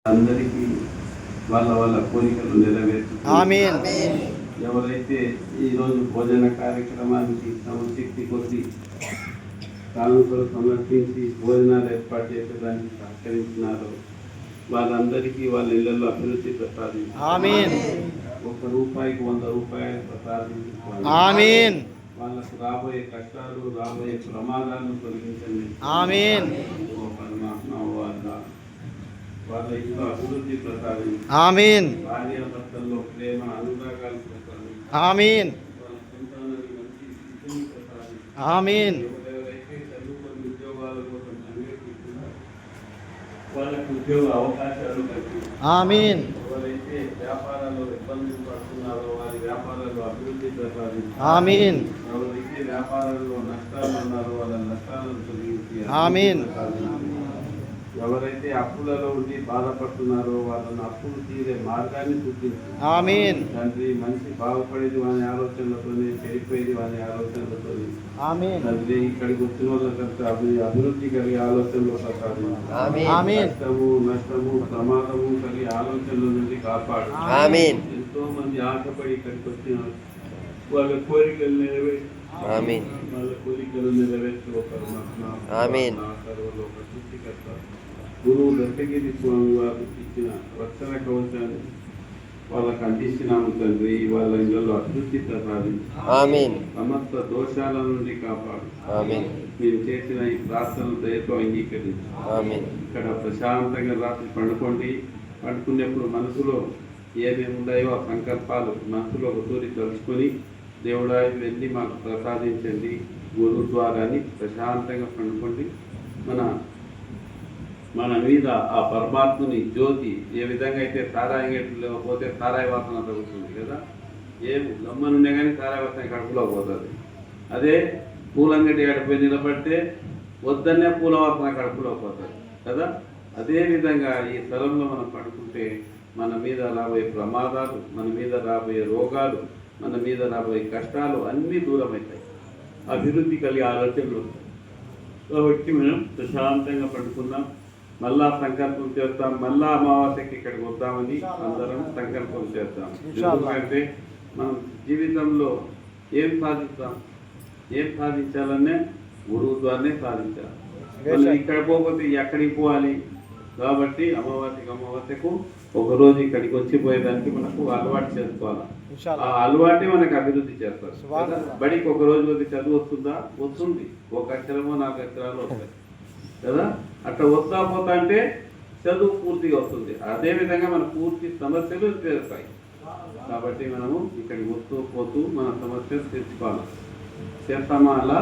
అందరికీ వాళ్ళ వాళ్ళ కోరికలు నెరవేర్చుతారు. ఎవరైతే ఈరోజు భోజన కార్యక్రమానికి తమ శక్తి కొద్ది కానుకలు సమర్పించి భోజనాలు ఏర్పాటు చేసేదానికి సహకరించినారో వాళ్ళందరికీ వాళ్ళ ఇళ్లలో అభివృద్ధి ప్రసాదించారు. ₹1 100 ప్రసాదించారు. వాళ్ళకు రాబోయే కష్టాలు రాబోయే ప్రమాదాలను తొలగించండి. వాళ్ళ ఇంట్లో అభివృద్ధి ప్రసాదించండి. భార్య భర్తల్లో ప్రేమ అనురాగాలు ప్రసాదించండి. ఎవరెవరైతే చదువుకొని ఉద్యోగాల కోసం అన్వేషిస్తున్నారో వాళ్ళకు ఉద్యోగ అవకాశాలు కల్పించండి. ఎవరైతే వ్యాపారాల్లో ఇబ్బందులు పడుతున్నారో వారి వ్యాపారాల్లో అభివృద్ధి ప్రసాదించండి. ఎవరైతే వ్యాపారాల్లో నష్టాలు ఉన్నారో వాళ్ళ నష్టాలను తొలగించి ఎవరైతే అప్పులలో ఉండి బాధపడుతున్నారో వాళ్ళని అప్పులు తీరే మార్గాన్ని చూపించండి. తండ్రి మనిషి బాగుపడేది వాని ఆలోచనలతోనే, చెడిపోయేది వాని ఆలోచనలతోనే. తండ్రి ఇక్కడికి వచ్చిన వాళ్ళకంతా అభివృద్ధి కలిగే ఆలోచనలు ప్రసాదించండి. నష్టము ప్రమాదము కలిగే ఆలోచనల నుండి కాపాడు. ఎంతో మంది ఆశపడి ఇక్కడికి వచ్చిన వాళ్ళ కోరికలు నెరవేర్చి వాళ్ళ కోరికలు నెరవేర్చి ఒకరు ఒక సృష్టికర్త గురువు దత్తగిరి స్వామి వారు ఇచ్చిన రక్షణ కవచాన్ని వాళ్ళకు అందించినాము తండ్రి. వాళ్ళ ఇళ్లలో అభివృద్ధి ప్రసాదించి సమస్త దోషాల నుండి కాపాడు. మేము చేసిన ఈ ప్రార్థనలు దయతో అంగీకరించి ఇక్కడ ప్రశాంతంగా రాత్రి పండుకునేప్పుడు మనసులో ఏమేమి ఉన్నాయో ఆ సంకల్పాలు మనసులో ఒకసారి తలుచుకొని దేవుడా వెళ్ళి మాకు ప్రసాదించండి. గురు ద్వారాని ప్రశాంతంగా పండుకోండి. మన మీద ఆ పరమాత్మని జ్యోతి ఏ విధంగా అయితే సారాయిలో పోతే సారాయి వాసన తగ్గుతుంది కదా, ఏం గమ్మనుండే కానీ సారాయి వాసన కడుపులో పోతుంది. అదే పూలంగడి ఆడిపోయి నిలబడితే వద్దనే పూల వాసన కడుపులో పోతుంది కదా. అదేవిధంగా ఈ స్థలంలో మనం పడుకుంటే మన మీద రాబోయే ప్రమాదాలు, మన మీద రాబోయే రోగాలు, మన మీద రాబోయే కష్టాలు అన్నీ దూరం అవుతాయి. అభివృద్ధి కలిగే ఆలోచనలు. కాబట్టి మనం ప్రశాంతంగా పడుకుందాం. మళ్ళా సంకల్పం చేస్తాం. మళ్ళా అమావాస్యకి ఇక్కడికి వద్దామని అందరం సంకల్పం చేస్తాం. ఎందుకంటే మనం జీవితంలో ఏం సాధించాలనే గురువు ద్వారానే సాధించాలి. మనం ఇక్కడ పోకపోతే ఎక్కడికి పోవాలి. కాబట్టి అమావాస్యకు ఒకరోజు ఇక్కడికి వచ్చిపోయేదానికి మనకు అలవాటు చేసుకోవాలి. ఆ అలవాటే మనకు అభివృద్ధి చేస్తారు. బడికి ఒక రోజు పోతే చదువు వస్తుందా? వస్తుంది. 1 అక్షరమో 4 అక్షరాలు వస్తాయి కదా. అట్లా వస్తా పోతా అంటే చదువు పూర్తిగా వస్తుంది. అదేవిధంగా మన పూర్తి సమస్యలు తీరుతాయి. కాబట్టి మనము ఇక్కడికి వస్తూ పోతూ మన సమస్యలు తెచ్చుకోవాలి. చేస్తామా అలా?